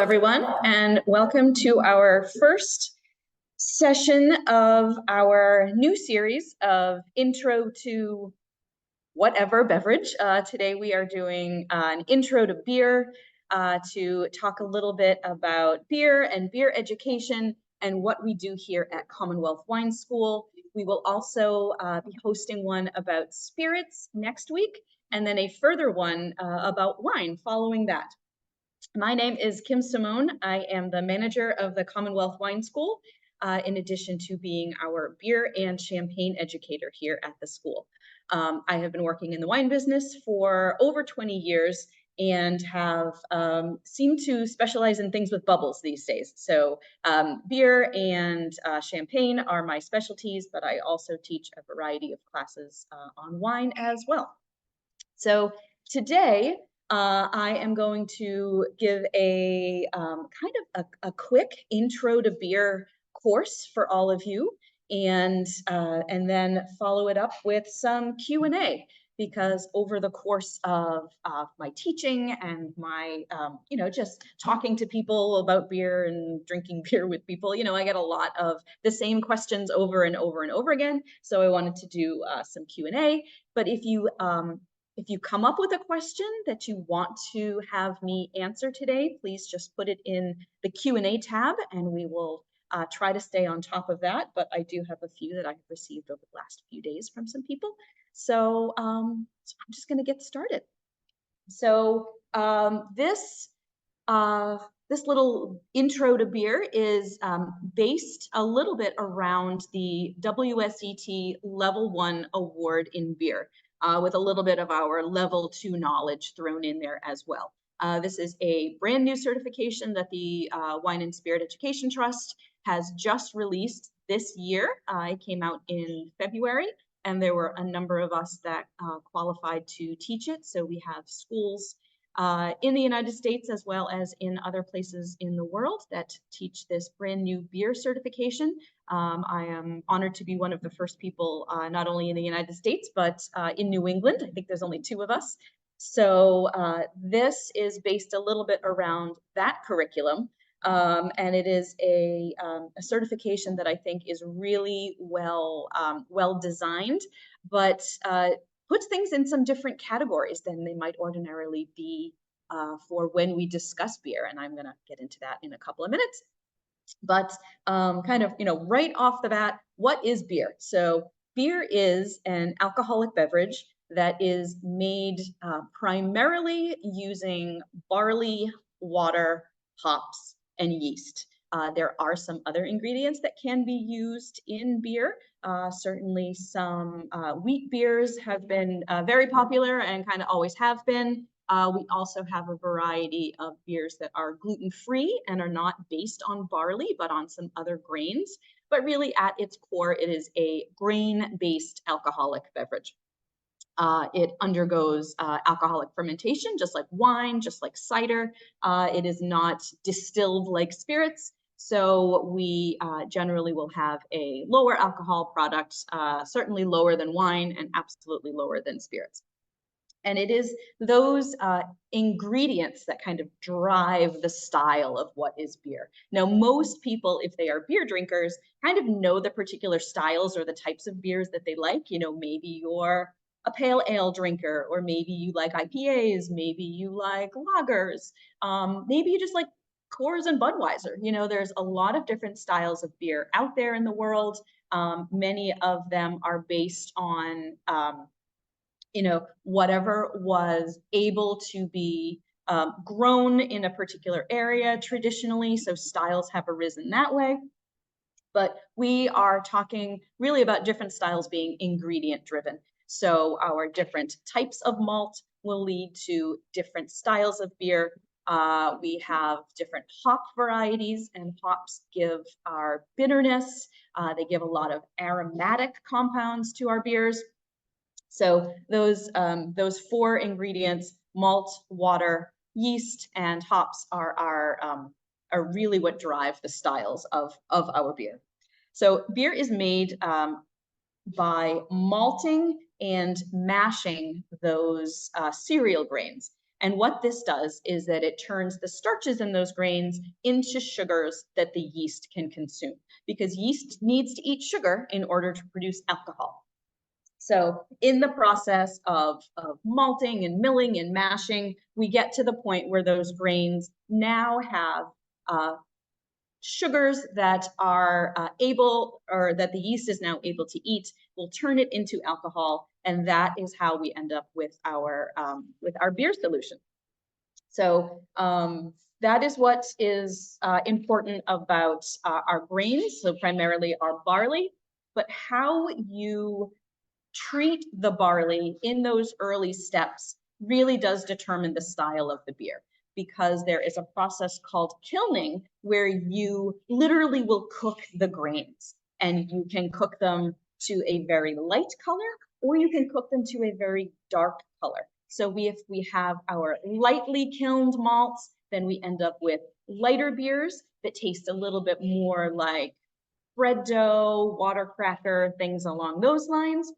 everyone, and welcome to our first session of our new series of Intro to Whatever Beverage. Today we are doing an intro to beer to talk a little bit about beer and beer education and what we do here at Commonwealth Wine School. We will also be hosting one about spirits next week, and then a further one about wine following that. My name is Kim Simone. I am the manager of the Commonwealth Wine School, in addition to being our beer and champagne educator here at the school. I have been working in the wine business for over 20 years and have seemed to specialize in things with bubbles these days. So beer and champagne are my specialties, but I also teach a variety of classes on wine as well. So today, I am going to give a a quick intro to beer course for all of you, and then follow it up with some Q&A, because over the course of my teaching and my just talking to people about beer and drinking beer with people, I get a lot of the same questions over and over and over again. So I wanted to do some Q&A. But if you come up with a question that you want to have me answer today, please just put it in the Q&A tab and we will try to stay on top of that. But I do have a few that I've received over the last few days from some people. So I'm just going to get started. So this little intro to beer is based a little bit around the WSET Level 1 award in beer, with a little bit of our Level 2 knowledge thrown in there as well. This is a brand new certification that the Wine and Spirit Education Trust has just released this year. It came out in February, and there were a number of us that qualified to teach it. So we have schools in the United States as well as in other places in the world that teach this brand new beer certification. I am honored to be one of the first people, not only in the United States, but in New England. I think there's only 2 of us. So this is based a little bit around that curriculum. And it is a certification that I think is really well designed, but puts things in some different categories than they might ordinarily be for when we discuss beer. And I'm going to get into that in a couple of minutes. But right off the bat, what is beer? So beer is an alcoholic beverage that is made primarily using barley, water, hops, and yeast. There are some other ingredients that can be used in beer. Certainly some wheat beers have been very popular and kind of always have been. We also have a variety of beers that are gluten-free and are not based on barley, but on some other grains. But really at its core, it is a grain-based alcoholic beverage. It undergoes alcoholic fermentation, just like wine, just like cider. It is not distilled like spirits. So we generally will have a lower alcohol product, certainly lower than wine and absolutely lower than spirits. And it is those ingredients that kind of drive the style of what is beer. Now, most people, if they are beer drinkers, kind of know the particular styles or the types of beers that they like. Maybe you're a pale ale drinker, or maybe you like IPAs, maybe you like lagers, maybe you just like Coors and Budweiser. There's a lot of different styles of beer out there in the world. Many of them are based on whatever was able to be grown in a particular area traditionally. So styles have arisen that way. But we are talking really about different styles being ingredient driven. So our different types of malt will lead to different styles of beer. We have different hop varieties, and hops give our bitterness. They give a lot of aromatic compounds to our beers. So those 4 ingredients, malt, water, yeast, and hops, are really what drive the styles of our beer. So beer is made by malting and mashing those cereal grains. And what this does is that it turns the starches in those grains into sugars that the yeast can consume, because yeast needs to eat sugar in order to produce alcohol. So in the process of malting and milling and mashing, we get to the point where those grains now have sugars that are that the yeast is now able to eat. We'll turn it into alcohol, and that is how we end up with our beer solution. So that is what is important about our grains, so primarily our barley, but how you treat the barley in those early steps really does determine the style of the beer, because there is a process called kilning where you literally will cook the grains, and you can cook them to a very light color, or you can cook them to a very dark color. So if we have our lightly kilned malts, then we end up with lighter beers that taste a little bit more like bread dough, water cracker, things along those lines.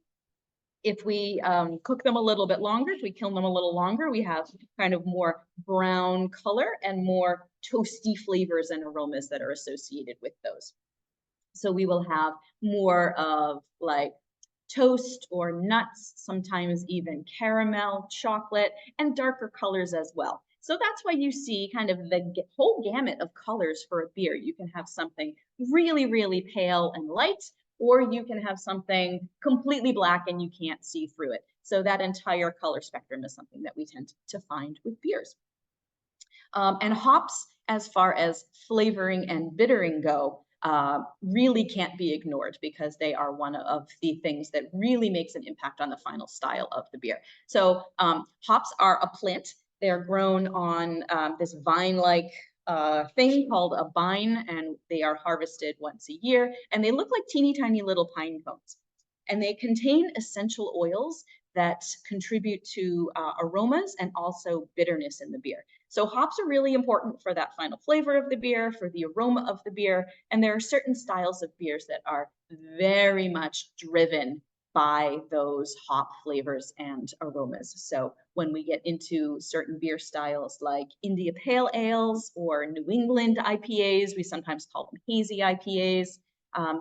If we cook them a little bit longer, if we kiln them a little longer, we have kind of more brown color and more toasty flavors and aromas that are associated with those. So we will have more of like toast or nuts, sometimes even caramel, chocolate, and darker colors as well. So that's why you see kind of the whole gamut of colors for a beer. You can have something really, really pale and light, or you can have something completely black and you can't see through it. So that entire color spectrum is something that we tend to find with beers. And hops, as far as flavoring and bittering go, really can't be ignored, because they are one of the things that really makes an impact on the final style of the beer. So hops are a plant. They're grown on this vine-like thing called a vine, and they are harvested once a year, and they look like teeny tiny little pine cones. And they contain essential oils that contribute to aromas and also bitterness in the beer. So hops are really important for that final flavor of the beer, for the aroma of the beer, and there are certain styles of beers that are very much driven by those hop flavors and aromas. So when we get into certain beer styles like India Pale Ales or New England IPAs, we sometimes call them hazy IPAs.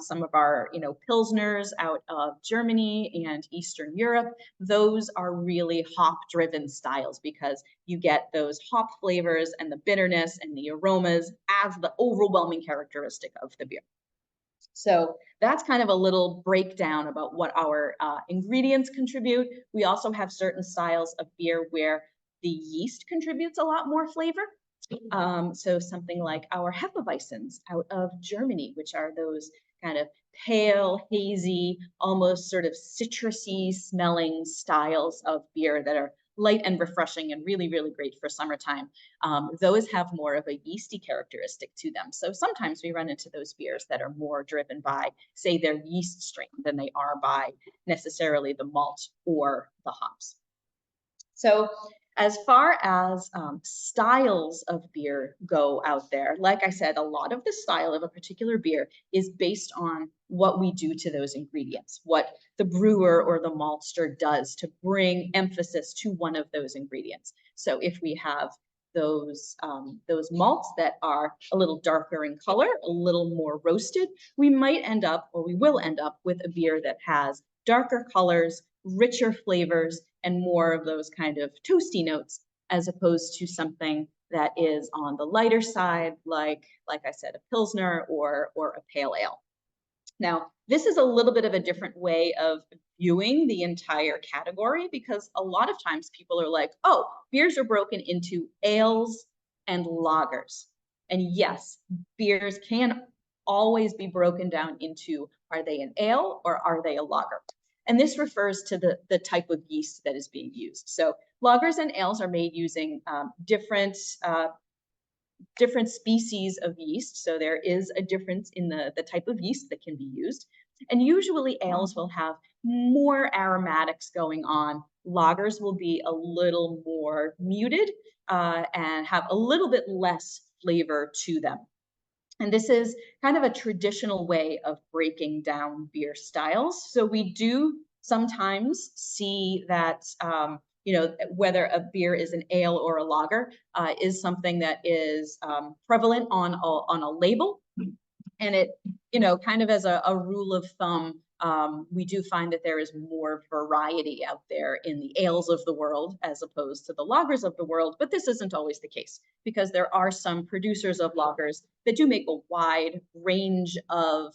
Some of our, Pilsners out of Germany and Eastern Europe, those are really hop-driven styles, because you get those hop flavors and the bitterness and the aromas as the overwhelming characteristic of the beer. So that's kind of a little breakdown about what our ingredients contribute. We also have certain styles of beer where the yeast contributes a lot more flavor. So something like our Hefeweizens out of Germany, which are those kind of pale, hazy, almost sort of citrusy smelling styles of beer that are light and refreshing and really, really great for summertime. Those have more of a yeasty characteristic to them. So sometimes we run into those beers that are more driven by, say, their yeast strain than they are by necessarily the malt or the hops. So as far as styles of beer go out there, like I said, a lot of the style of a particular beer is based on what we do to those ingredients, what the brewer or the maltster does to bring emphasis to one of those ingredients. So if we have those malts that are a little darker in color, a little more roasted, we might end up, or we will end up, with a beer that has darker colors, richer flavors, and more of those kind of toasty notes, as opposed to something that is on the lighter side, like I said, a Pilsner or a pale ale. Now, this is a little bit of a different way of viewing the entire category, because a lot of times people are like, oh, beers are broken into ales and lagers. And yes, beers can always be broken down into, are they an ale or are they a lager? And this refers to the type of yeast that is being used. So lagers and ales are made using different species of yeast. So there is a difference in the type of yeast that can be used. And usually ales will have more aromatics going on. Lagers will be a little more muted and have a little bit less flavor to them. And this is kind of a traditional way of breaking down beer styles. So we do sometimes see that whether a beer is an ale or a lager is something that is prevalent on a label. And it, kind of as a rule of thumb, we do find that there is more variety out there in the ales of the world as opposed to the lagers of the world. But this isn't always the case, because there are some producers of lagers that do make a wide range of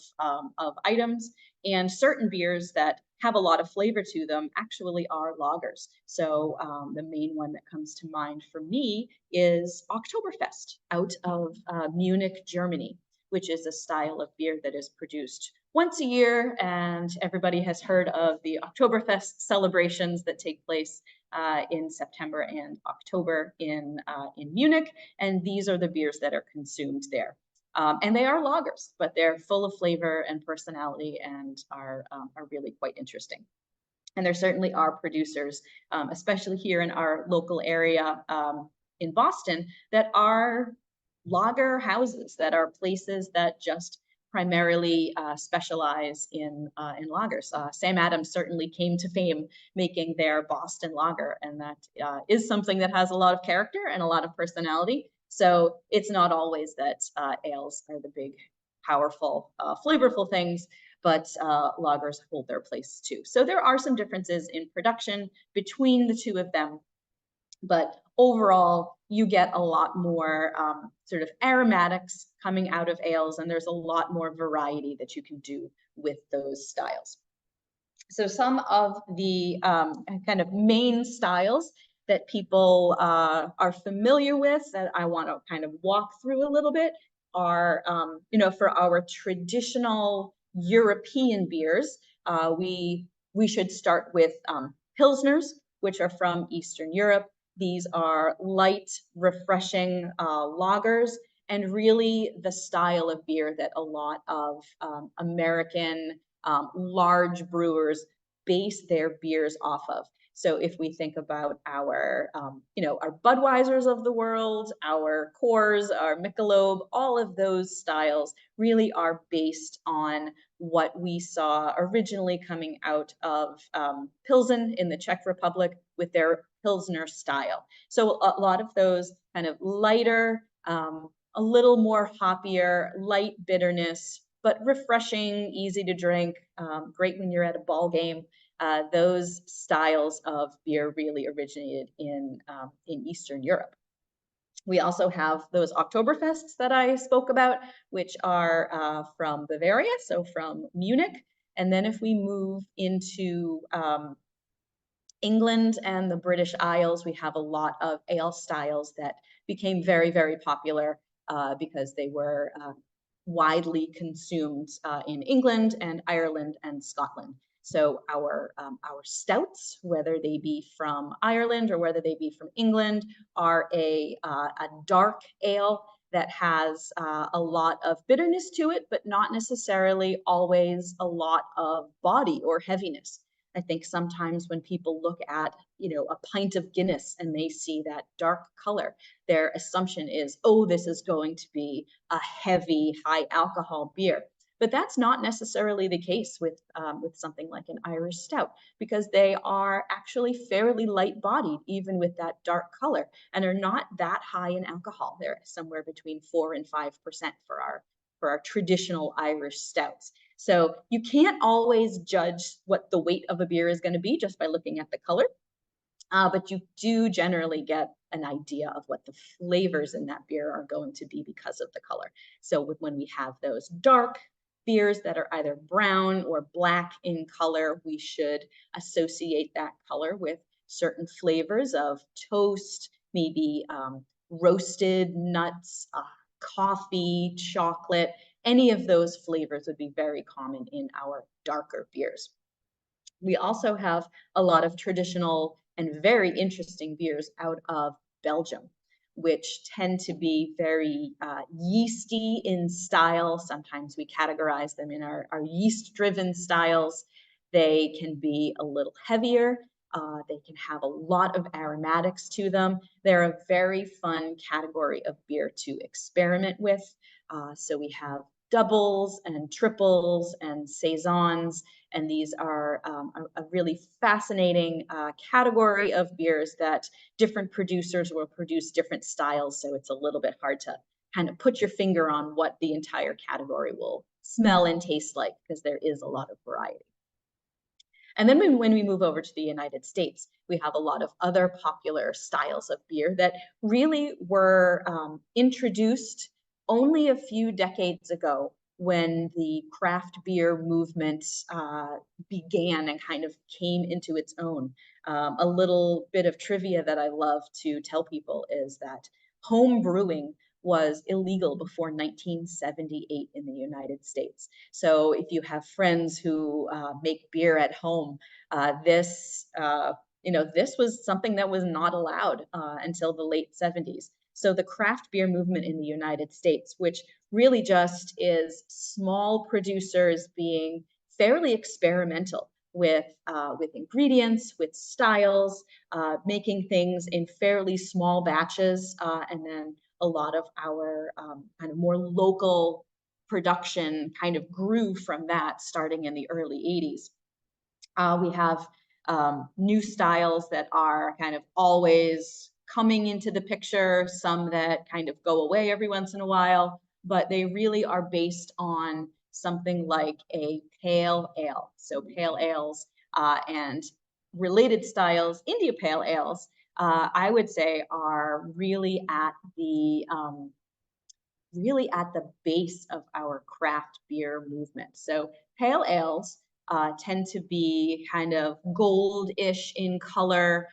items, and certain beers that have a lot of flavor to them actually are lagers. So the main one that comes to mind for me is Oktoberfest out of Munich, Germany, which is a style of beer that is produced once a year. And everybody has heard of the Oktoberfest celebrations that take place in September and October in Munich. And these are the beers that are consumed there. And they are lagers, but they're full of flavor and personality and are really quite interesting. And there certainly are producers, especially here in our local area in Boston, that are lager houses, that are places that just primarily specialize in lagers. Sam Adams certainly came to fame making their Boston lager, and that is something that has a lot of character and a lot of personality. So it's not always that ales are the big, powerful, flavorful things, but lagers hold their place too. So there are some differences in production between the two of them, but overall, you get a lot more sort of aromatics coming out of ales, and there's a lot more variety that you can do with those styles. So some of the kind of main styles that people are familiar with that I want to kind of walk through a little bit are, for our traditional European beers, we should start with Pilsners, which are from Eastern Europe. These are light, refreshing lagers, and really the style of beer that a lot of American large brewers base their beers off of. So if we think about our, our Budweisers of the world, our Coors, our Michelob, all of those styles really are based on what we saw originally coming out of Pilsen in the Czech Republic with their Pilsner style. So a lot of those kind of lighter, a little more hoppier, light bitterness, but refreshing, easy to drink, great when you're at a ball game. Those styles of beer really originated in Eastern Europe. We also have those Oktoberfests that I spoke about, which are from Bavaria, so from Munich. And then if we move into England and the British Isles, we have a lot of ale styles that became very, very popular because they were widely consumed in England and Ireland and Scotland. So our stouts, whether they be from Ireland or whether they be from England, are a dark ale that has a lot of bitterness to it, but not necessarily always a lot of body or heaviness. I think sometimes when people look at, a pint of Guinness and they see that dark color, their assumption is, oh, this is going to be a heavy, high alcohol beer. But that's not necessarily the case with something like an Irish stout, because they are actually fairly light bodied, even with that dark color, and are not that high in alcohol. They're somewhere between 4 and 5% for our traditional Irish stouts. So you can't always judge what the weight of a beer is going to be just by looking at the color, but you do generally get an idea of what the flavors in that beer are going to be because of the color. So when we have those dark beers that are either brown or black in color, we should associate that color with certain flavors of toast, maybe roasted nuts, coffee, chocolate. Any of those flavors would be very common in our darker beers. We also have a lot of traditional and very interesting beers out of Belgium, which tend to be very yeasty in style. Sometimes we categorize them in our yeast-driven styles. They can be a little heavier. They can have a lot of aromatics to them. They're a very fun category of beer to experiment with. So we have doubles and triples and saisons, and these are a really fascinating category of beers that different producers will produce different styles, so it's a little bit hard to kind of put your finger on what the entire category will smell and taste like, because there is a lot of variety. And then when we move over to the United States, we have a lot of other popular styles of beer that really were introduced only a few decades ago, when the craft beer movement began and kind of came into its own. A little bit of trivia that I love to tell people is that home brewing was illegal before 1978 in the United States. So if you have friends who make beer at home, this was something that was not allowed until the late 70s. So the craft beer movement in the United States, which really just is small producers being fairly experimental with ingredients, with styles, making things in fairly small batches, and then a lot of our kind of more local production kind of grew from that, starting in the early 80s. We have new styles that are kind of always coming into the picture, some that kind of go away every once in a while, but they really are based on something like a pale ale. So pale ales and related styles, India pale ales, I would say are really at the base of our craft beer movement. So pale ales tend to be kind of goldish in color,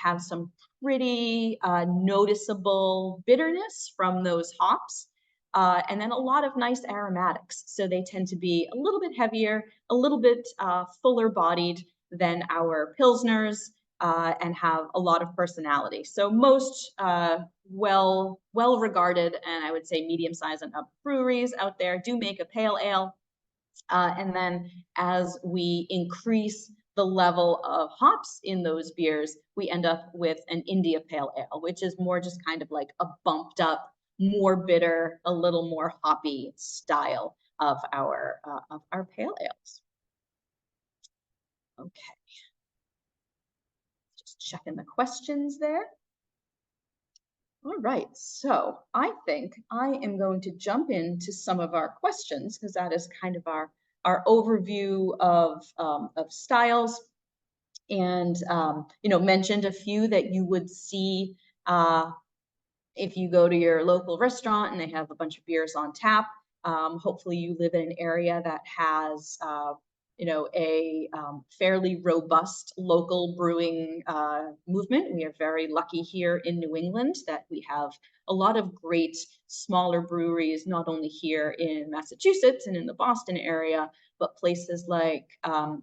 have some pretty noticeable bitterness from those hops, and then a lot of nice aromatics. So they tend to be a little bit heavier, a little bit fuller bodied than our Pilsners, and have a lot of personality. So most well regarded, and I would say medium-sized and up breweries out there do make a pale ale. And then as we increase the level of hops in those beers, we end up with an India pale ale, which is more just kind of like a bumped up, more bitter, a little more hoppy style of our pale ales. Okay. Just checking the questions there. All right, so I think I am going to jump into some of our questions, because that is kind of our overview of styles, and mentioned a few that you would see if you go to your local restaurant and they have a bunch of beers on tap. Hopefully you live in an area that has a fairly robust local brewing movement. We are very lucky here in New England that we have a lot of great smaller breweries, not only here in Massachusetts and in the Boston area, but places like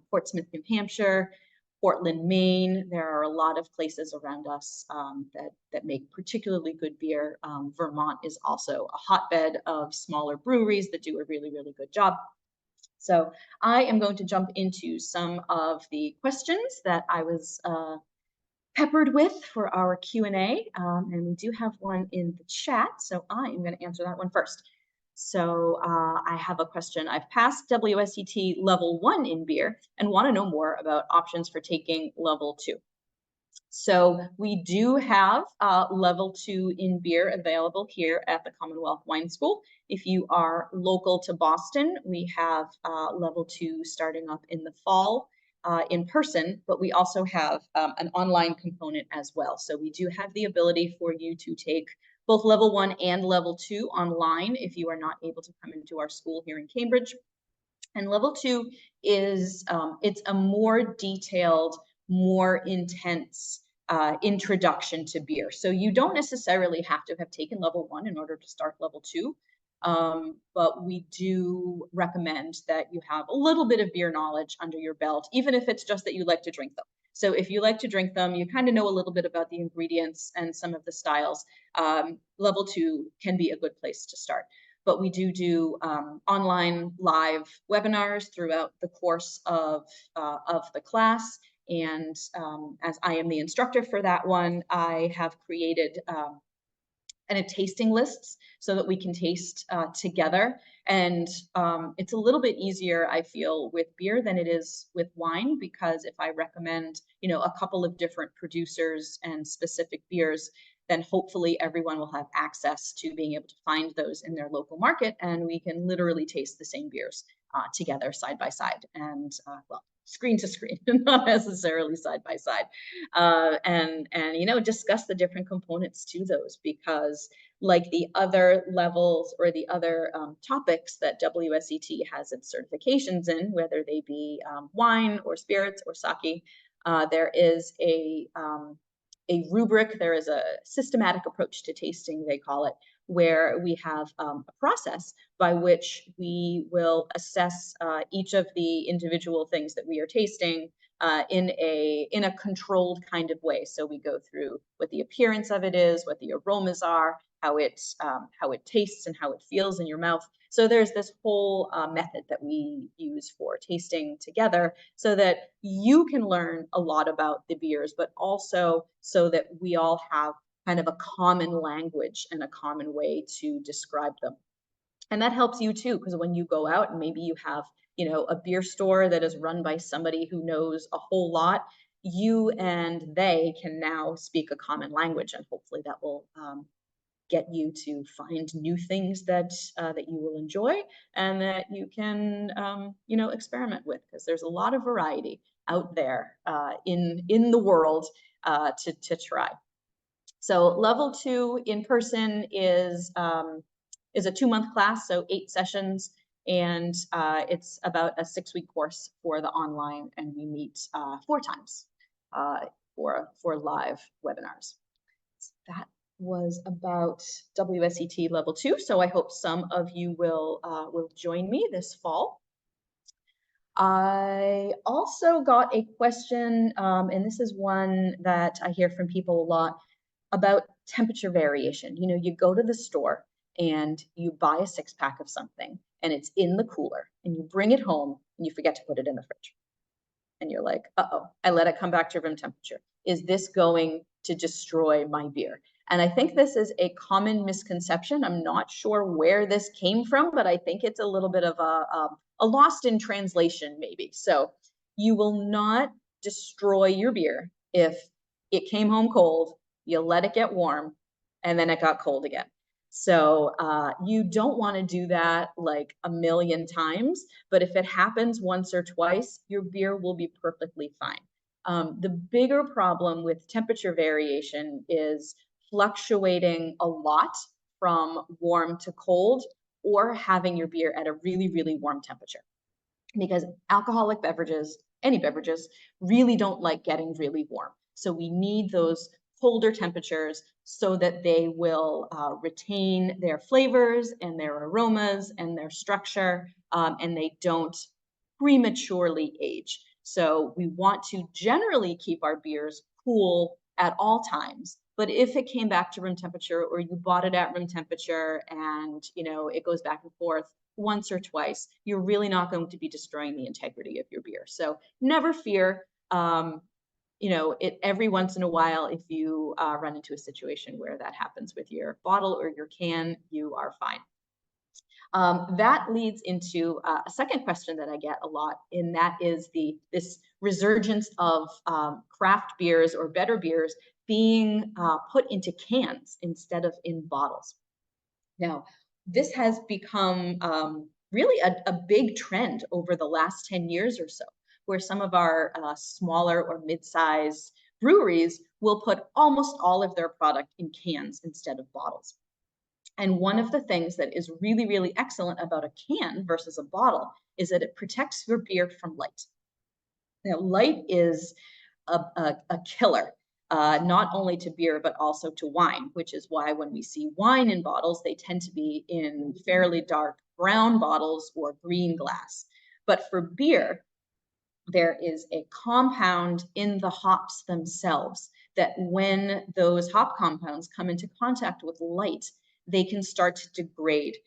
Portsmouth, New Hampshire, Portland, Maine. There are a lot of places around us that make particularly good beer. Vermont is also a hotbed of smaller breweries that do a really, really good job. So I am going to jump into some of the questions that I was peppered with for our Q&A, and we do have one in the chat, so I am going to answer that one first. So I have a question. I've passed WSET level 1 in beer and want to know more about options for taking level 2. So we do have level 2 in beer available here at the Commonwealth Wine School. If you are local to Boston, we have level 2 starting up in the fall in person, but we also have an online component as well. So we do have the ability for you to take both level 1 and level 2 online if you are not able to come into our school here in Cambridge. And level 2 is it's a more detailed, more intense introduction to beer. So you don't necessarily have to have taken level 1 in order to start level 2. But we do recommend that you have a little bit of beer knowledge under your belt, even if it's just that you like to drink them. So if you like to drink them, you kind of know a little bit about the ingredients and some of the styles. Level 2 can be a good place to start. But we do online live webinars throughout the course of the class. And as I am the instructor for that one, I have created and a tasting lists so that we can taste together. And it's a little bit easier, I feel, with beer than it is with wine, because if I recommend, a couple of different producers and specific beers, then hopefully everyone will have access to being able to find those in their local market, and we can literally taste the same beers together side by side, and well, screen to screen, not necessarily side by side, and discuss the different components to those, because like the other levels or the other topics that WSET has its certifications in, whether they be wine or spirits or sake, there is a rubric, there is a systematic approach to tasting, they call it, where we have a process by which we will assess each of the individual things that we are tasting in a controlled kind of way. So we go through what the appearance of it is, what the aromas are, how it tastes and how it feels in your mouth. So there's this whole method that we use for tasting together so that you can learn a lot about the beers, but also so that we all have kind of a common language and a common way to describe them. And that helps you too, because when you go out and maybe you have, a beer store that is run by somebody who knows a whole lot, you and they can now speak a common language, and hopefully that will get you to find new things that you will enjoy and that you can experiment with, because there's a lot of variety out there in the world to try. So level 2 in person is a 2-month class, so 8 sessions, and it's about a 6-week course for the online, and we meet 4 times for live webinars. So that was about WSET level 2. So I hope some of you will join me this fall. I also got a question, and this is one that I hear from people a lot, about temperature variation. You go to the store and you buy a 6-pack of something and it's in the cooler, and you bring it home and you forget to put it in the fridge. And you're like, uh-oh, I let it come back to room temperature. Is this going to destroy my beer? And I think this is a common misconception. I'm not sure where this came from, but I think it's a little bit of a lost in translation maybe. So you will not destroy your beer if it came home cold, you let it get warm, and then it got cold again. So you don't want to do that like a million times, but if it happens once or twice, your beer will be perfectly fine. The bigger problem with temperature variation is fluctuating a lot from warm to cold, or having your beer at a really, really warm temperature. Because alcoholic beverages, any beverages, really don't like getting really warm. So we need those colder temperatures so that they will retain their flavors and their aromas and their structure, and they don't prematurely age. So we want to generally keep our beers cool at all times. But if it came back to room temperature, or you bought it at room temperature and it goes back and forth once or twice, you're really not going to be destroying the integrity of your beer. So never fear. Every once in a while, if you run into a situation where that happens with your bottle or your can, you are fine. That leads into a second question that I get a lot, and that is this resurgence of craft beers or better beers being put into cans instead of in bottles. Now, this has become really a big trend over the last 10 years or so, where some of our smaller or mid-sized breweries will put almost all of their product in cans instead of bottles. And one of the things that is really, really excellent about a can versus a bottle is that it protects your beer from light. Now, light is a killer, not only to beer, but also to wine, which is why when we see wine in bottles, they tend to be in fairly dark brown bottles or green glass. But for beer, there is a compound in the hops themselves that when those hop compounds come into contact with light, they can start to degrade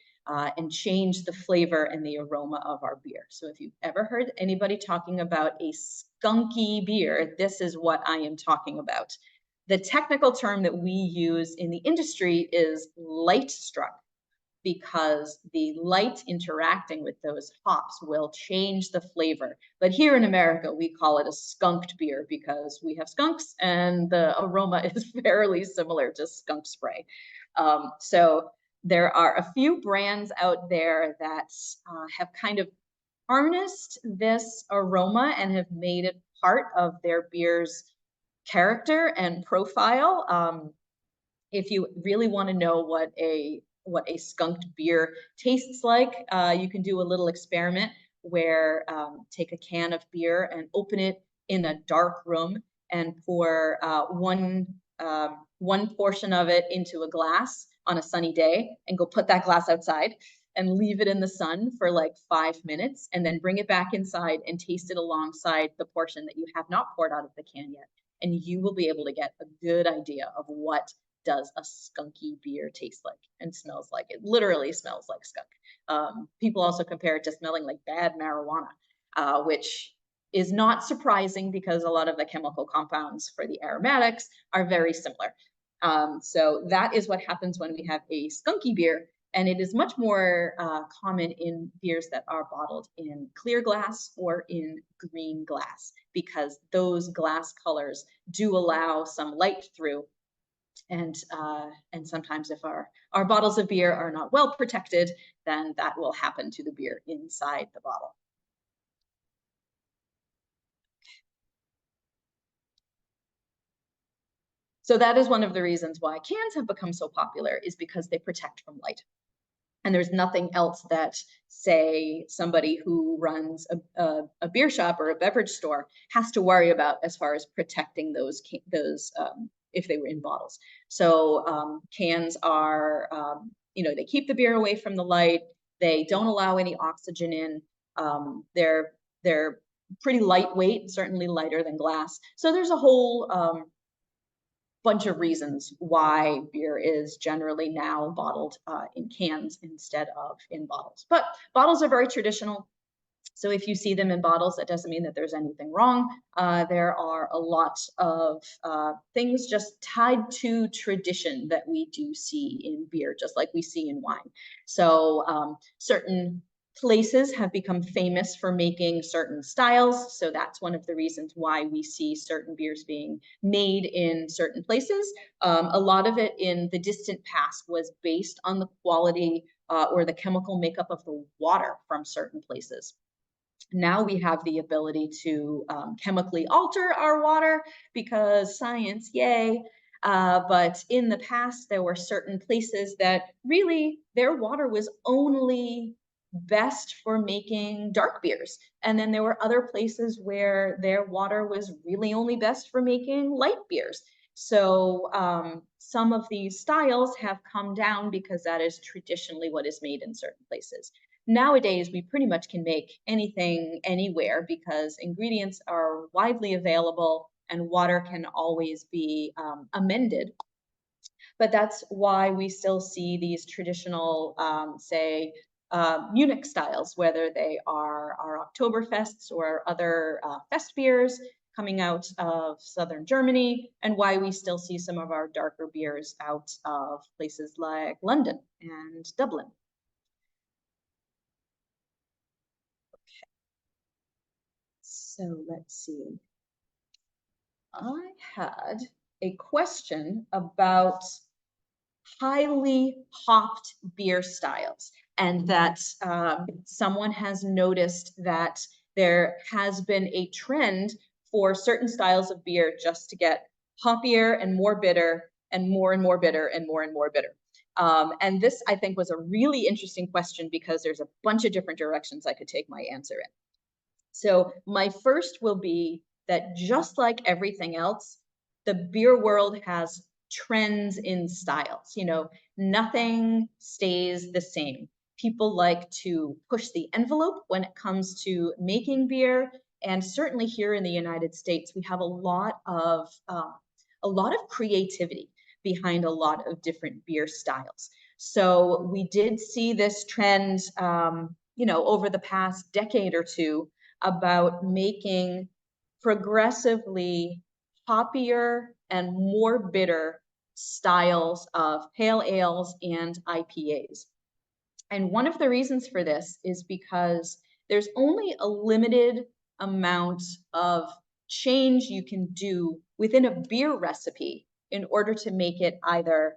and change the flavor and the aroma of our beer. So if you've ever heard anybody talking about a skunky beer, this is what I am talking about. The technical term that we use in the industry is light struck, because the light interacting with those hops will change the flavor. But here in America, we call it a skunked beer because we have skunks and the aroma is fairly similar to skunk spray. So there are a few brands out there that have kind of harnessed this aroma and have made it part of their beer's character and profile. If you really want to know what a skunked beer tastes like, you can do a little experiment where take a can of beer and open it in a dark room and pour one portion of it into a glass on a sunny day, and go put that glass outside and leave it in the sun for like 5 minutes, and then bring it back inside and taste it alongside the portion that you have not poured out of the can yet. And you will be able to get a good idea of what does a skunky beer taste like and smells like. It literally smells like skunk. People also compare it to smelling like bad marijuana, which is not surprising because a lot of the chemical compounds for the aromatics are very similar. So that is what happens when we have a skunky beer. And it is much more common in beers that are bottled in clear glass or in green glass, because those glass colors do allow some light through. And sometimes if our bottles of beer are not well protected, then that will happen to the beer inside the bottle. So that is one of the reasons why cans have become so popular, is because they protect from light. And there's nothing else that, say, somebody who runs a beer shop or a beverage store has to worry about as far as protecting those if they were in bottles. So cans are, they keep the beer away from the light. They don't allow any oxygen in. They're pretty lightweight, certainly lighter than glass. So there's a whole bunch of reasons why beer is generally now bottled in cans instead of in bottles. But bottles are very traditional. So if you see them in bottles, that doesn't mean that there's anything wrong. There are a lot of things just tied to tradition that we do see in beer, just like we see in wine. So certain places have become famous for making certain styles. So that's one of the reasons why we see certain beers being made in certain places. A lot of it in the distant past was based on the quality or the chemical makeup of the water from certain places. Now we have the ability to chemically alter our water because science, yay. But in the past, there were certain places that really their water was only best for making dark beers. And then there were other places where their water was really only best for making light beers. So some of these styles have come down because that is traditionally what is made in certain places. Nowadays, we pretty much can make anything anywhere because ingredients are widely available and water can always be amended. But that's why we still see these traditional, say, Munich styles, whether they are our Oktoberfests or other fest beers coming out of southern Germany, and why we still see some of our darker beers out of places like London and Dublin. So let's see. I had a question about highly hopped beer styles, and that someone has noticed that there has been a trend for certain styles of beer just to get hoppier and more bitter and more bitter and more bitter. And this, I think, was a really interesting question because there's a bunch of different directions I could take my answer in. So my first will be that just like everything else, the beer world has trends in styles. Nothing stays the same. People like to push the envelope when it comes to making beer. And certainly here in the United States, we have a lot of creativity behind a lot of different beer styles. So we did see this trend, over the past decade or two, about making progressively hoppier and more bitter styles of pale ales and IPAs. And one of the reasons for this is because there's only a limited amount of change you can do within a beer recipe in order to make it either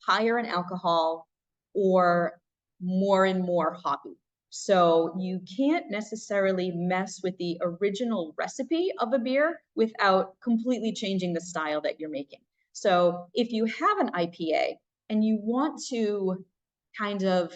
higher in alcohol or more and more hoppy. So you can't necessarily mess with the original recipe of a beer without completely changing the style that you're making. So if you have an IPA and you want to kind of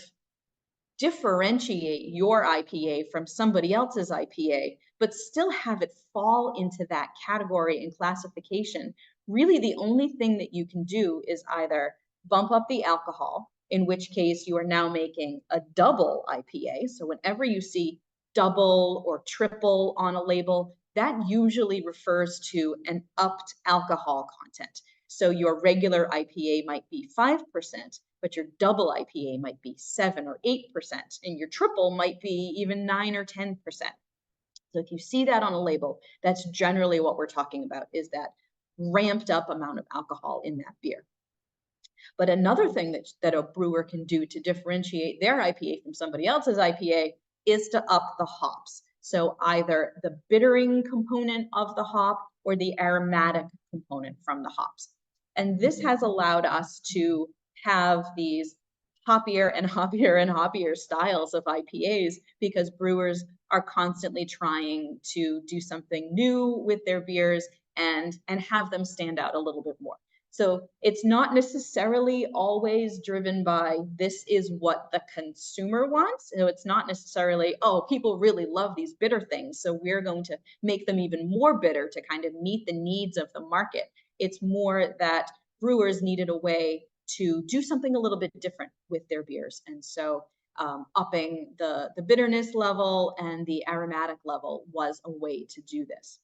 differentiate your IPA from somebody else's IPA, but still have it fall into that category and classification, really the only thing that you can do is either bump up the alcohol, in which case you are now making a double IPA. So whenever you see double or triple on a label, that usually refers to an upped alcohol content. So your regular IPA might be 5%, but your double IPA might be 7 or 8%, and your triple might be even 9 or 10%. So if you see that on a label, that's generally what we're talking about, is that ramped up amount of alcohol in that beer. But another thing that a brewer can do to differentiate their IPA from somebody else's IPA is to up the hops. So either the bittering component of the hop or the aromatic component from the hops. And this has allowed us to have these hoppier and hoppier and hoppier styles of IPAs because brewers are constantly trying to do something new with their beers and have them stand out a little bit more. So it's not necessarily always driven by this is what the consumer wants. So it's not necessarily, oh, people really love these bitter things, so we're going to make them even more bitter to kind of meet the needs of the market. It's more that brewers needed a way to do something a little bit different with their beers. And so upping the bitterness level and the aromatic level was a way to do this.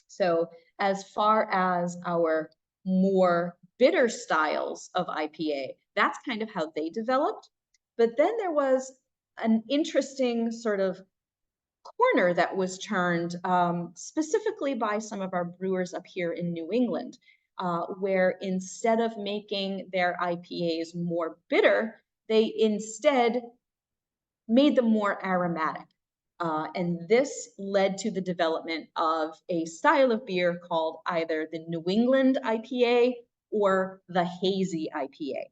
So as far as our more bitter styles of IPA, that's kind of how they developed. But then there was an interesting sort of corner that was turned specifically by some of our brewers up here in New England, where instead of making their IPAs more bitter, they instead made them more aromatic. And this led to the development of a style of beer called either the New England IPA or the hazy IPA.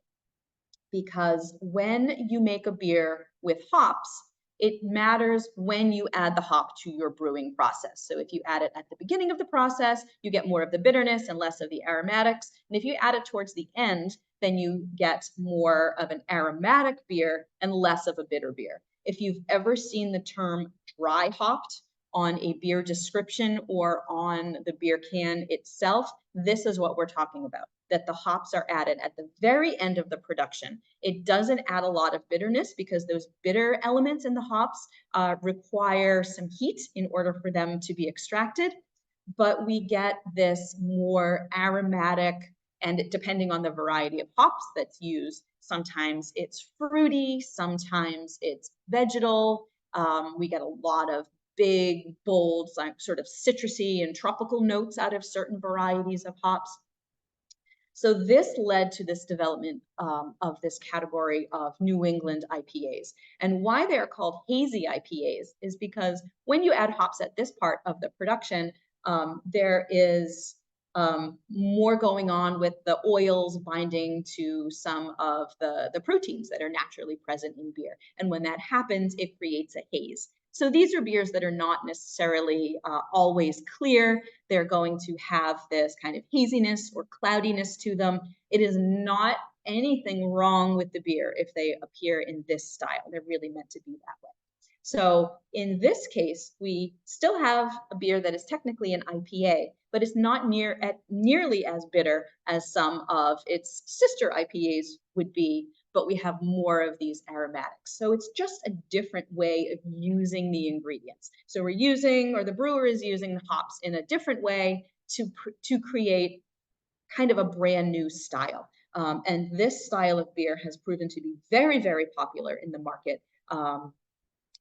Because when you make a beer with hops, it matters when you add the hop to your brewing process. So if you add it at the beginning of the process, you get more of the bitterness and less of the aromatics. And if you add it towards the end, then you get more of an aromatic beer and less of a bitter beer. If you've ever seen the term dry hopped on a beer description or on the beer can itself, this is what we're talking about, that the hops are added at the very end of the production. It doesn't add a lot of bitterness because those bitter elements in the hops require some heat in order for them to be extracted, but we get this more aromatic, and depending on the variety of hops that's used, sometimes it's fruity, sometimes it's vegetal. We get a lot of big, bold, like sort of citrusy and tropical notes out of certain varieties of hops. So this led to this development of this category of New England IPAs. And why they are called hazy IPAs is because when you add hops at this part of the production, there is more going on with the oils binding to some of the proteins that are naturally present in beer. And when that happens, it creates a haze. So these are beers that are not necessarily always clear. They're going to have this kind of haziness or cloudiness to them. It is not anything wrong with the beer if they appear in this style. They're really meant to be that way. So in this case, we still have a beer that is technically an IPA, but it's not nearly as bitter as some of its sister IPAs would be, but we have more of these aromatics. So it's just a different way of using the ingredients. So we're using, or the brewer is using the hops in a different way to create kind of a brand new style. And this style of beer has proven to be very, very popular in the market.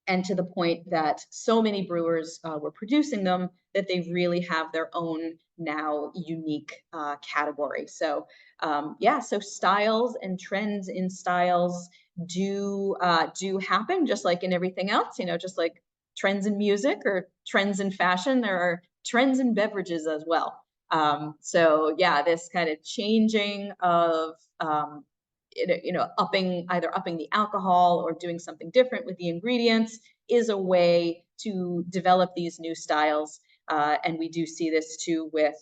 And to the point that so many brewers were producing them that they really have their own now unique category. So yeah, so styles and trends in styles do happen, just like in everything else, just like trends in music or trends in fashion, there are trends in beverages as well. So yeah, this kind of changing of either upping the alcohol or doing something different with the ingredients is a way to develop these new styles. And we do see this too with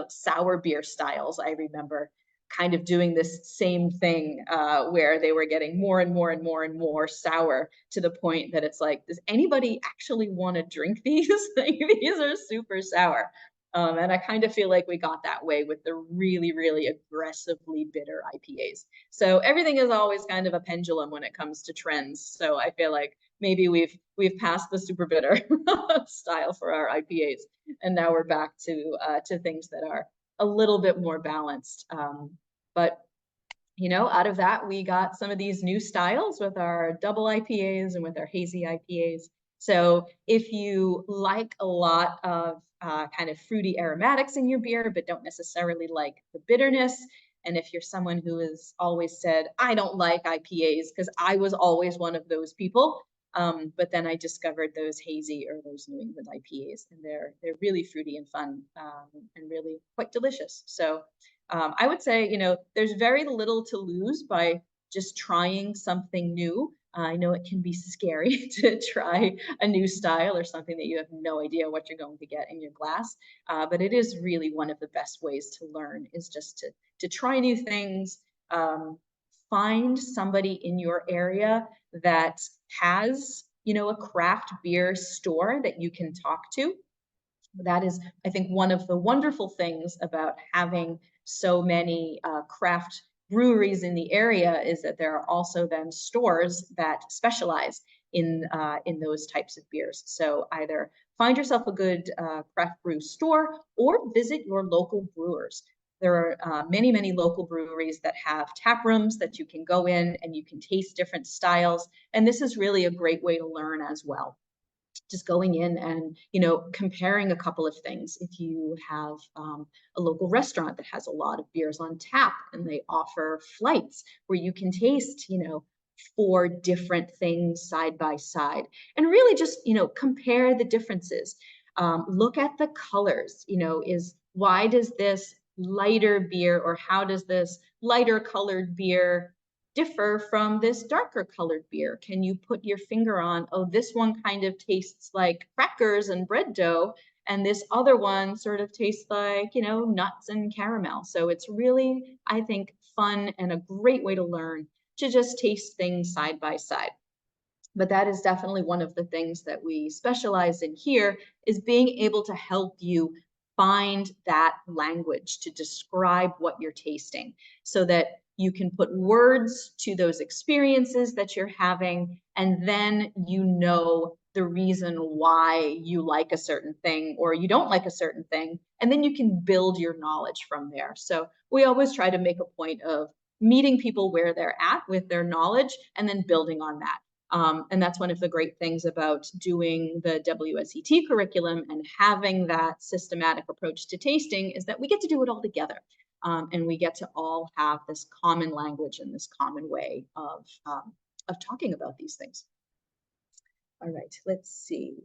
sour beer styles. I remember kind of doing this same thing where they were getting more and more and more and more sour, to the point that it's like, does anybody actually want to drink these? These are super sour. And I kind of feel like we got that way with the really, really aggressively bitter IPAs. So everything is always kind of a pendulum when it comes to trends. So I feel like maybe we've passed the super bitter style for our IPAs, and now we're back to things that are a little bit more balanced. But out of that, we got some of these new styles with our double IPAs and with our hazy IPAs. So if you like a lot of kind of fruity aromatics in your beer, but don't necessarily like the bitterness, and if you're someone who has always said, I don't like IPAs, because I was always one of those people, but then I discovered those hazy or those New England IPAs, and they're really fruity and fun, and really quite delicious. So I would say, there's very little to lose by just trying something new. I know it can be scary to try a new style or something that you have no idea what you're going to get in your glass, but it is really one of the best ways to learn, is just to try new things. Find somebody in your area that has, a craft beer store that you can talk to. That is, I think, one of the wonderful things about having so many craft breweries in the area, is that there are also then stores that specialize in those types of beers. So either find yourself a good craft brew store, or visit your local brewers. There are many, many local breweries that have tap rooms that you can go in and you can taste different styles. And this is really a great way to learn as well. Just going in and comparing a couple of things. If you have a local restaurant that has a lot of beers on tap, and they offer flights where you can taste 4 different things side by side, and really just compare the differences. Look at the colors. Why does this lighter beer, or how does this lighter colored beer differ from this darker colored beer? Can you put your finger on, oh, this one kind of tastes like crackers and bread dough, and this other one sort of tastes like, nuts and caramel. So it's really, I think, fun and a great way to learn, to just taste things side by side. But that is definitely one of the things that we specialize in here, is being able to help you find that language to describe what you're tasting, so that you can put words to those experiences that you're having, and then the reason why you like a certain thing or you don't like a certain thing, and then you can build your knowledge from there. So we always try to make a point of meeting people where they're at with their knowledge, and then building on that. And that's one of the great things about doing the WSET curriculum and having that systematic approach to tasting, is that we get to do it all together. And we get to all have this common language and this common way of talking about these things. All right, let's see.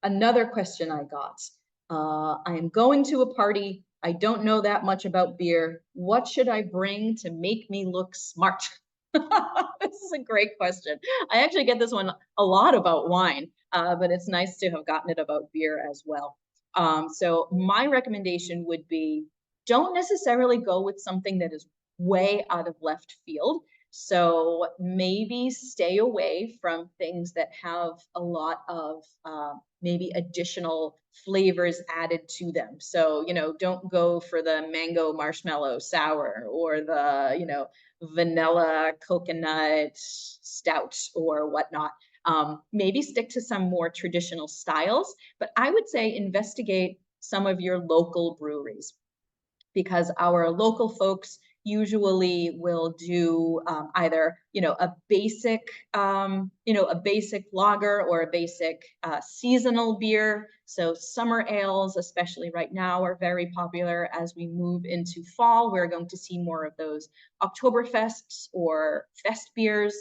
Another question I got. I am going to a party. I don't know that much about beer. What should I bring to make me look smart? This is a great question. I actually get this one a lot about wine, but it's nice to have gotten it about beer as well. So my recommendation would be, don't necessarily go with something that is way out of left field. So maybe stay away from things that have a lot of maybe additional flavors added to them. So, don't go for the mango marshmallow sour, or the, vanilla coconut stout or whatnot. Maybe stick to some more traditional styles, but I would say investigate some of your local breweries, because our local folks usually will do either, a basic, a basic lager or a basic seasonal beer. So summer ales, especially right now, are very popular. As we move into fall, we're going to see more of those Oktoberfests or fest beers.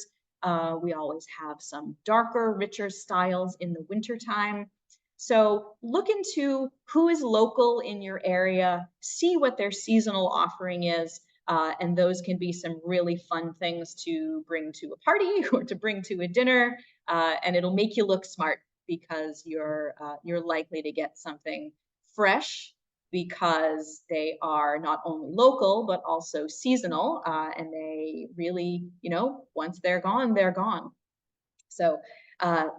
We always have some darker, richer styles in the wintertime. So look into who is local in your area, see what their seasonal offering is, and those can be some really fun things to bring to a party or to bring to a dinner, and it'll make you look smart because you're likely to get something fresh because they are not only local but also seasonal, and they really, once they're gone, they're gone. So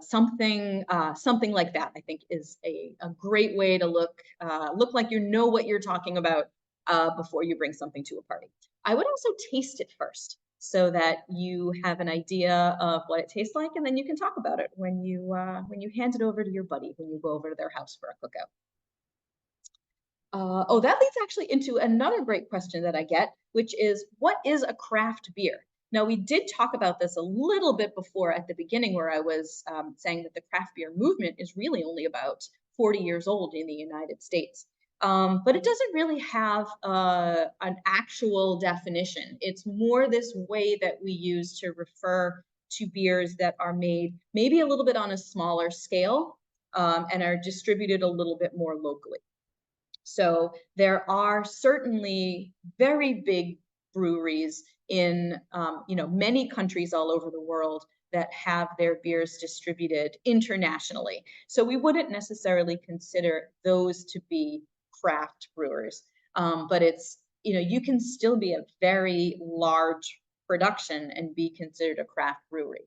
something like that, I think, is a great way to look like you know what you're talking about before you bring something to a party. I would also taste it first so that you have an idea of what it tastes like, and then you can talk about it when you hand it over to your buddy when you go over to their house for a cookout. Oh, that leads actually into another great question that I get, which is, what is a craft beer? Now, we did talk about this a little bit before at the beginning, where I was saying that the craft beer movement is really only about 40 years old in the United States. But it doesn't really have an actual definition. It's more this way that we use to refer to beers that are made maybe a little bit on a smaller scale and are distributed a little bit more locally. So there are certainly very big breweries in many countries all over the world that have their beers distributed internationally. So we wouldn't necessarily consider those to be craft brewers, but it's, you can still be a very large production and be considered a craft brewery.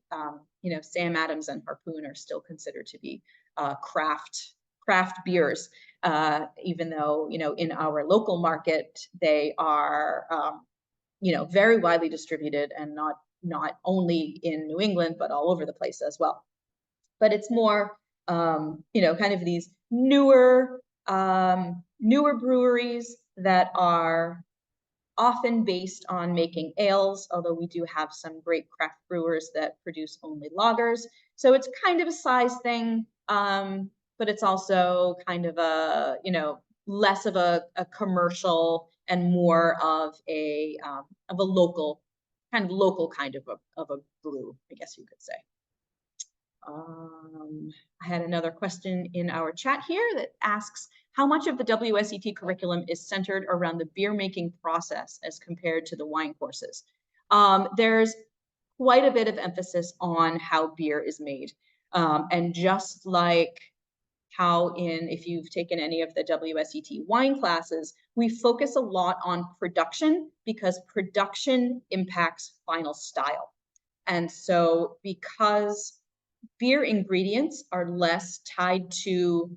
Sam Adams and Harpoon are still considered to be craft beers, even though, in our local market, they are, very widely distributed and not only in New England, but all over the place as well. But it's more, kind of these newer breweries that are often based on making ales, although we do have some great craft brewers that produce only lagers. So it's kind of a size thing, but it's also kind of a, less of a commercial and more of a local kind of a brew, I guess you could say. I had another question in our chat here that asks, how much of the WSET curriculum is centered around the beer making process as compared to the wine courses? There's quite a bit of emphasis on how beer is made. And just like how if you've taken any of the WSET wine classes, we focus a lot on production because production impacts final style. And so because beer ingredients are less tied to,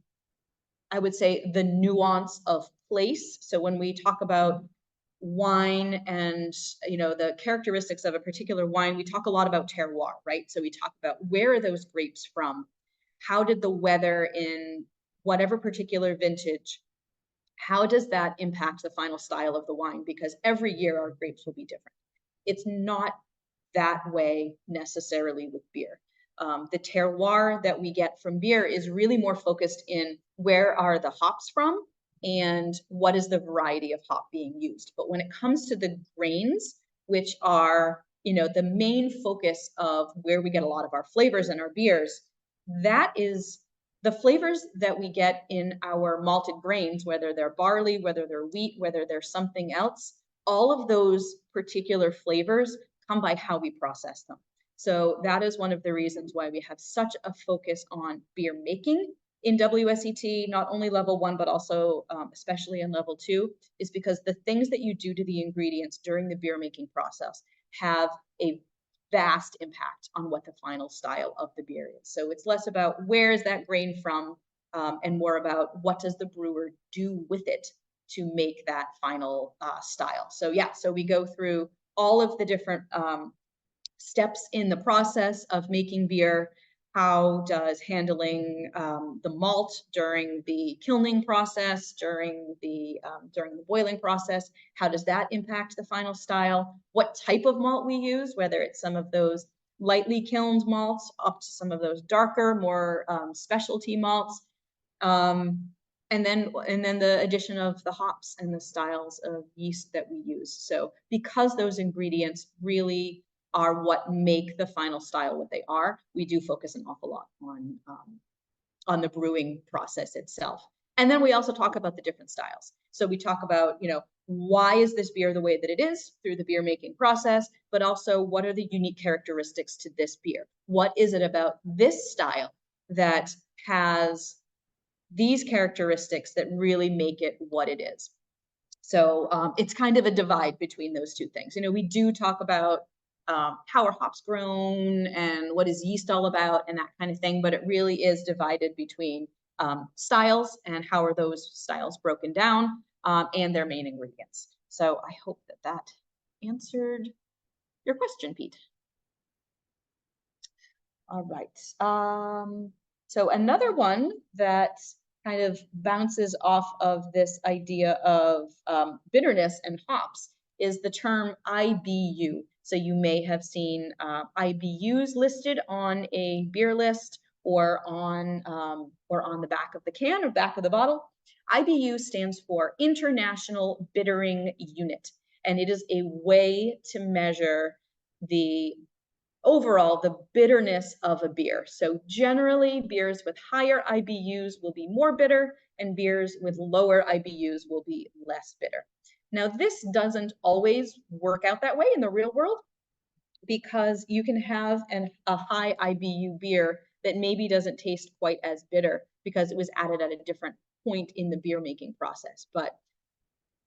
I would say, the nuance of place. So when we talk about wine and, the characteristics of a particular wine, we talk a lot about terroir, right? So we talk about, where are those grapes from? How did the weather in whatever particular vintage, how does that impact the final style of the wine? Because every year our grapes will be different. It's not that way necessarily with beer. The terroir that we get from beer is really more focused in, where are the hops from and what is the variety of hop being used. But when it comes to the grains, which are, the main focus of where we get a lot of our flavors in our beers, that is the flavors that we get in our malted grains, whether they're barley, whether they're wheat, whether they're something else, all of those particular flavors come by how we process them. So that is one of the reasons why we have such a focus on beer making in WSET, not only level 1, but also especially in level 2, is because the things that you do to the ingredients during the beer making process have a vast impact on what the final style of the beer is. So it's less about where is that grain from, and more about what does the brewer do with it to make that final style. So yeah, so we go through all of the different steps in the process of making beer. How does handling the malt during the kilning process, during the boiling process, how does that impact the final style? What type of malt we use, whether it's some of those lightly kilned malts up to some of those darker, more specialty malts. And then the addition of the hops and the styles of yeast that we use. So because those ingredients really are what make the final style what they are, we do focus an awful lot on the brewing process itself. And then we also talk about the different styles. So we talk about, why is this beer the way that it is through the beer making process, but also what are the unique characteristics to this beer? What is it about this style that has these characteristics that really make it what it is? So it's kind of a divide between those two things. We do talk about how are hops grown and what is yeast all about and that kind of thing, but it really is divided between styles and how are those styles broken down and their main ingredients. So I hope that answered your question, Pete. All right. So another one that kind of bounces off of this idea of bitterness and hops is the term IBU. So you may have seen IBUs listed on a beer list or on the back of the can or back of the bottle. IBU stands for International Bittering Unit, and it is a way to measure the bitterness of a beer. So generally, beers with higher IBUs will be more bitter, and beers with lower IBUs will be less bitter. Now, this doesn't always work out that way in the real world, because you can have a high IBU beer that maybe doesn't taste quite as bitter because it was added at a different point in the beer making process. But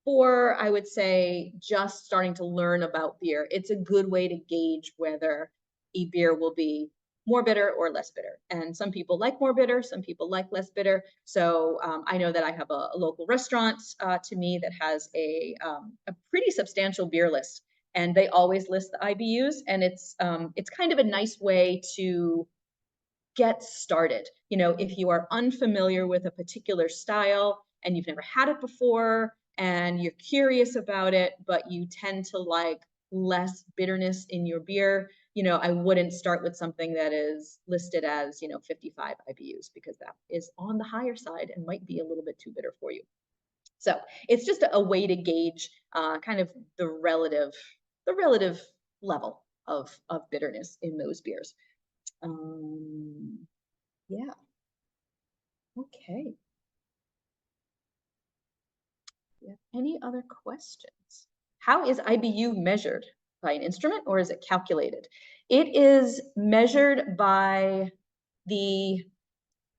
for, I would say, just starting to learn about beer, it's a good way to gauge whether a beer will be more bitter or less bitter. And some people like more bitter, some people like less bitter. So I know that I have a local restaurant to me that has a pretty substantial beer list, and they always list the IBUs, and it's kind of a nice way to get started. If you are unfamiliar with a particular style and you've never had it before and you're curious about it, but you tend to like less bitterness in your beer, I wouldn't start with something that is listed as, 55 IBUs, because that is on the higher side and might be a little bit too bitter for you. So it's just a way to gauge kind of the relative level of bitterness in those beers. Yeah. Okay. Yeah. Any other questions? How is IBU measured? By an instrument, or is it calculated? It is measured by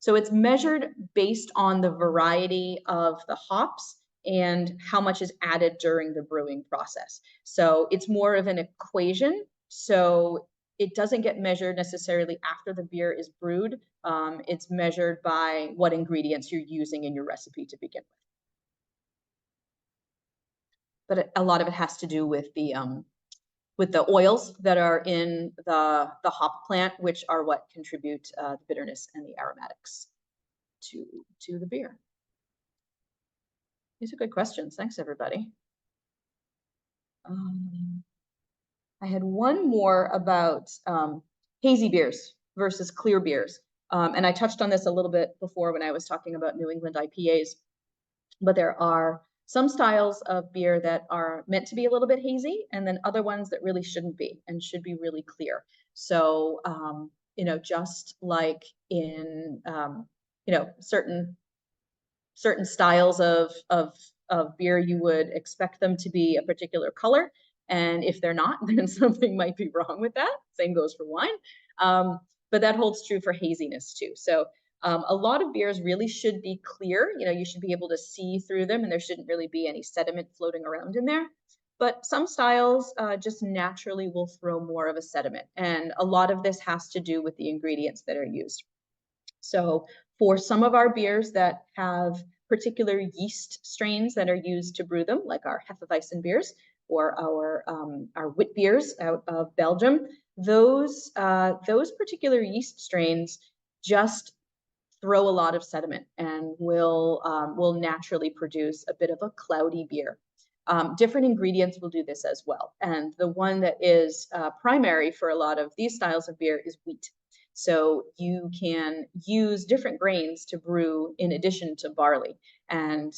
so it's measured based on the variety of the hops and how much is added during the brewing process. So it's more of an equation. So it doesn't get measured necessarily after the beer is brewed. It's measured by what ingredients you're using in your recipe to begin with. But a lot of it has to do with the oils that are in the hop plant, which are what contribute the bitterness and the aromatics to the beer. These are good questions. Thanks, everybody. I had one more about hazy beers versus clear beers. And I touched on this a little bit before when I was talking about New England IPAs, but there are some styles of beer that are meant to be a little bit hazy, and then other ones that really shouldn't be and should be really clear. So, just like in, certain styles of beer, you would expect them to be a particular color. And if they're not, then something might be wrong with that. Same goes for wine. But that holds true for haziness too. So a lot of beers really should be clear. You should be able to see through them, and there shouldn't really be any sediment floating around in there. But some styles just naturally will throw more of a sediment. And a lot of this has to do with the ingredients that are used. So for some of our beers that have particular yeast strains that are used to brew them, like our Hefeweizen beers or our wit beers out of Belgium, those particular yeast strains just throw a lot of sediment and will naturally produce a bit of a cloudy beer. Different ingredients will do this as well. And the one that is primary for a lot of these styles of beer is wheat. So you can use different grains to brew in addition to barley. And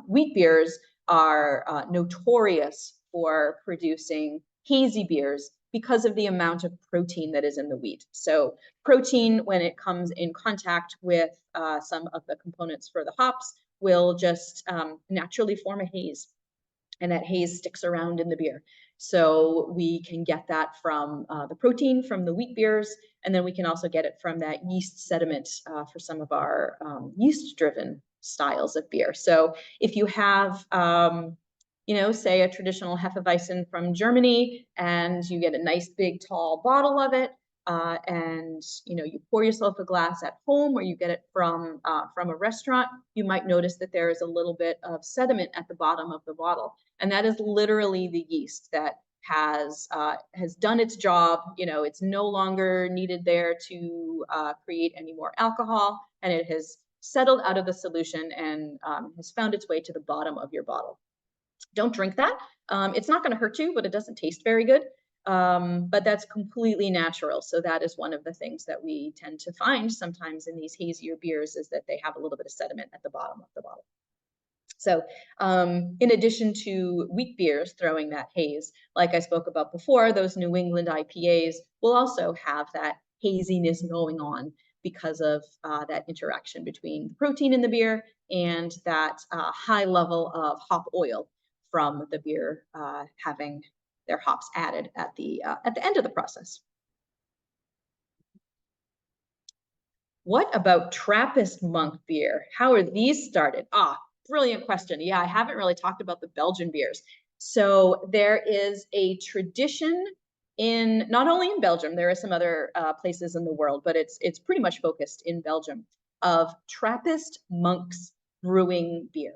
wheat beers are notorious for producing hazy beers because of the amount of protein that is in the wheat. So protein, when it comes in contact with some of the components for the hops, will just naturally form a haze. And that haze sticks around in the beer. So we can get that from the protein from the wheat beers, and then we can also get it from that yeast sediment for some of our yeast-driven styles of beer. So if you have, say a traditional Hefeweizen from Germany, and you get a nice big tall bottle of it, and you pour yourself a glass at home, or you get it from a restaurant, you might notice that there is a little bit of sediment at the bottom of the bottle, and that is literally the yeast that has done its job. It's no longer needed there to create any more alcohol, and it has settled out of the solution and has found its way to the bottom of your bottle. Don't drink that. It's not going to hurt you, but it doesn't taste very good. But that's completely natural. So that is one of the things that we tend to find sometimes in these hazier beers, is that they have a little bit of sediment at the bottom of the bottle. So in addition to wheat beers throwing that haze, like I spoke about before, those New England IPAs will also have that haziness going on because of that interaction between the protein in the beer and that high level of hop oil from the beer having their hops added at the end of the process. What about Trappist monk beer? How are these started? Brilliant question. Yeah, I haven't really talked about the Belgian beers. So there is a tradition not only in Belgium, there are some other places in the world, but it's pretty much focused in Belgium, of Trappist monks brewing beer.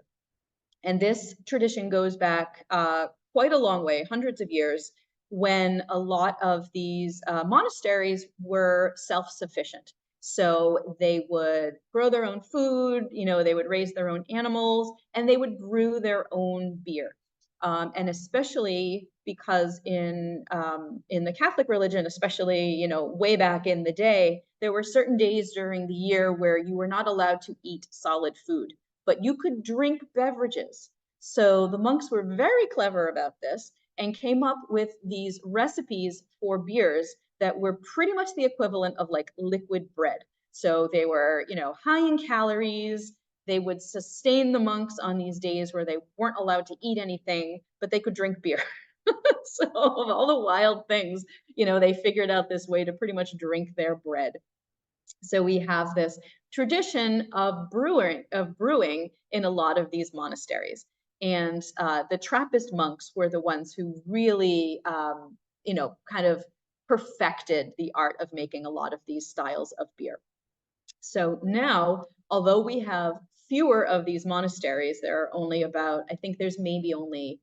And this tradition goes back quite a long way, hundreds of years, when a lot of these monasteries were self-sufficient. So they would grow their own food, they would raise their own animals, and they would brew their own beer. And especially because in the Catholic religion, especially, way back in the day, there were certain days during the year where you were not allowed to eat solid food, but you could drink beverages. So the monks were very clever about this and came up with these recipes for beers that were pretty much the equivalent of like liquid bread. So they were, high in calories. They would sustain the monks on these days where they weren't allowed to eat anything, but they could drink beer. So of all the wild things, they figured out this way to pretty much drink their bread. So we have this tradition of brewing in a lot of these monasteries. And the Trappist monks were the ones who really, kind of perfected the art of making a lot of these styles of beer. So now, although we have fewer of these monasteries, there are only about, I think there's maybe only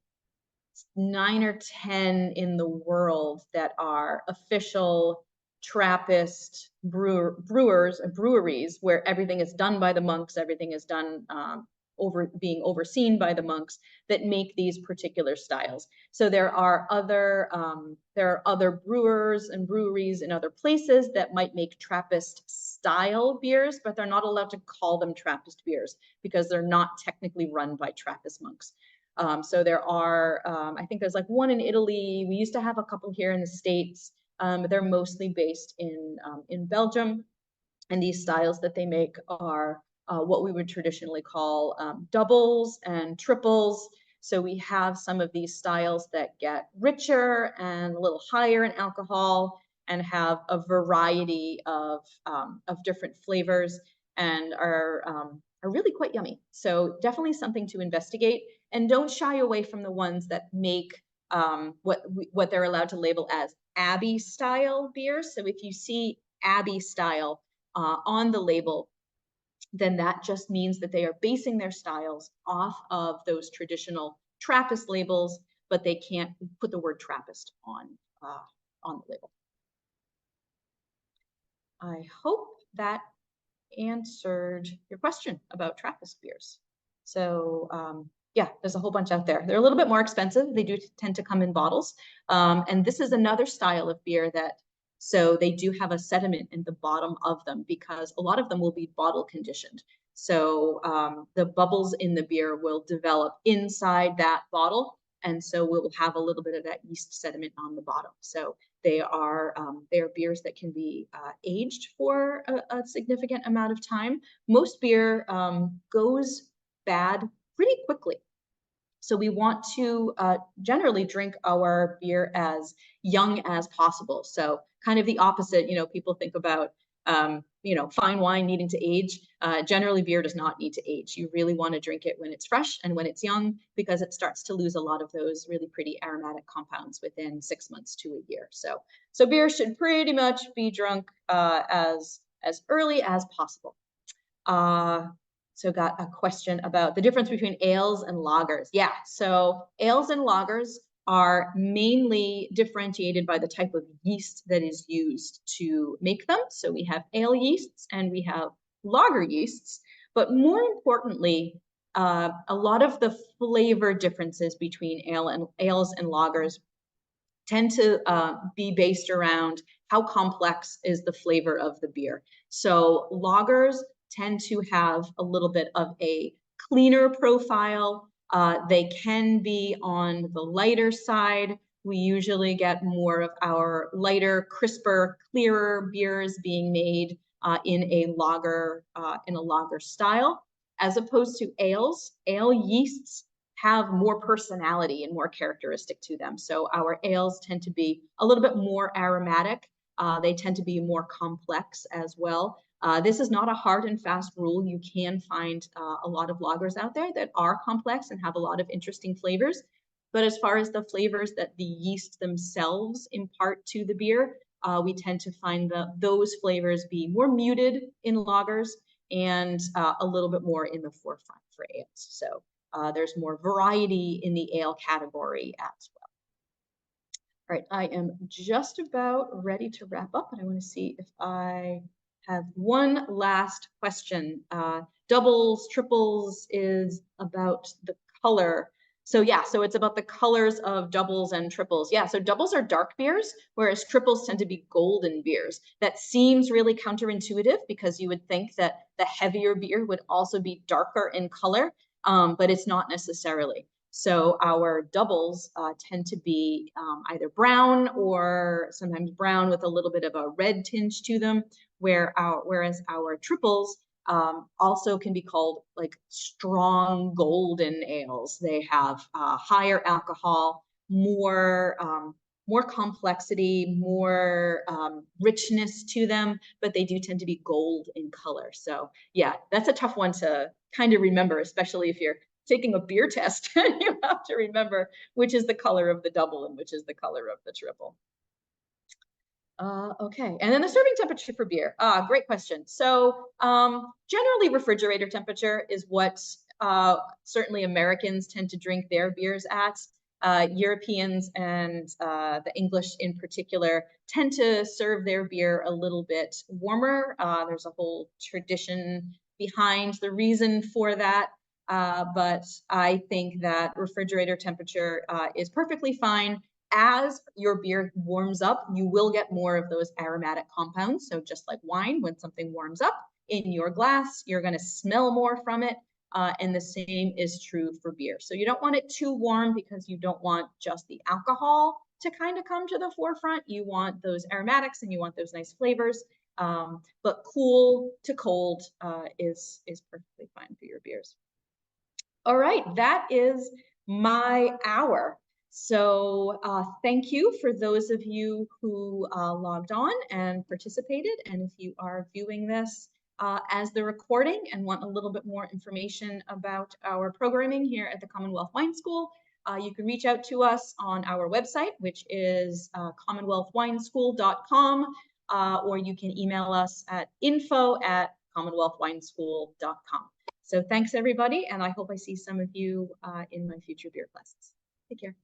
9 or 10 in the world that are official Trappist brewers and breweries, where everything is done by the monks, everything is done being overseen by the monks, that make these particular styles. So there are other brewers and breweries in other places that might make Trappist style beers, but they're not allowed to call them Trappist beers because they're not technically run by Trappist monks. So there are, I think there's like one in Italy. We used to have a couple here in the States. They're mostly based in Belgium. And these styles that they make are what we would traditionally call doubles and triples. So we have some of these styles that get richer and a little higher in alcohol and have a variety of different flavors and are really quite yummy. So definitely something to investigate, and don't shy away from the ones that make what they're allowed to label as Abbey style beers. So if you see Abbey style on the label, then that just means that they are basing their styles off of those traditional Trappist labels, but they can't put the word Trappist on the label. I hope that answered your question about Trappist beers. So yeah, there's a whole bunch out there. They're a little bit more expensive. They do tend to come in bottles. And this is another style of beer that, so they do have a sediment in the bottom of them because a lot of them will be bottle conditioned. So the bubbles in the beer will develop inside that bottle. And so we'll have a little bit of that yeast sediment on the bottom. So they are beers that can be aged for a significant amount of time. Most beer goes bad pretty quickly. So we want to generally drink our beer as young as possible. So kind of the opposite, people think about, fine wine needing to age. Generally, beer does not need to age. You really want to drink it when it's fresh and when it's young because it starts to lose a lot of those really pretty aromatic compounds within 6 months to a year. So beer should pretty much be drunk as early as possible. So got a question about the difference between ales and lagers. Yeah, so ales and lagers are mainly differentiated by the type of yeast that is used to make them. So we have ale yeasts and we have lager yeasts, but more importantly, a lot of the flavor differences between ales and lagers tend to be based around how complex is the flavor of the beer. So lagers tend to have a little bit of a cleaner profile. They can be on the lighter side. We usually get more of our lighter, crisper, clearer beers being made in a lager style, as opposed to ales. Ale yeasts have more personality and more characteristic to them. So our ales tend to be a little bit more aromatic. They tend to be more complex as well. This is not a hard and fast rule. You can find a lot of lagers out there that are complex and have a lot of interesting flavors. But as far as the flavors that the yeast themselves impart to the beer, we tend to find those flavors be more muted in lagers and a little bit more in the forefront for ales. So there's more variety in the ale category as well. All right, I am just about ready to wrap up, and I want to see if I have one last question. Doubles, triples is about the color. So yeah, so it's about the colors of doubles and triples. Yeah, so doubles are dark beers, whereas triples tend to be golden beers. That seems really counterintuitive because you would think that the heavier beer would also be darker in color, but it's not necessarily. So our doubles tend to be either brown or sometimes brown with a little bit of a red tinge to them, whereas our triples also can be called like strong golden ales. They have higher alcohol, more complexity, more richness to them, but they do tend to be gold in color. So yeah, that's a tough one to kind of remember, especially if you're taking a beer test. You have to remember which is the color of the double and which is the color of the triple. Okay, and then the serving temperature for beer. Great question. So generally refrigerator temperature is what certainly Americans tend to drink their beers at. Europeans and the English in particular tend to serve their beer a little bit warmer. There's a whole tradition behind the reason for that. But I think that refrigerator temperature is perfectly fine. As your beer warms up, you will get more of those aromatic compounds. So just like wine, when something warms up in your glass, you're going to smell more from it. And the same is true for beer. So you don't want it too warm because you don't want just the alcohol to kind of come to the forefront. You want those aromatics and you want those nice flavors. But cool to cold is perfectly fine for your beers. All right, that is my hour. So thank you for those of you who logged on and participated. And if you are viewing this as the recording and want a little bit more information about our programming here at the Commonwealth Wine School, you can reach out to us on our website, which is commonwealthwineschool.com, or you can email us at info@commonwealthwineschool.com. So thanks everybody, and I hope I see some of you in my future beer classes. Take care.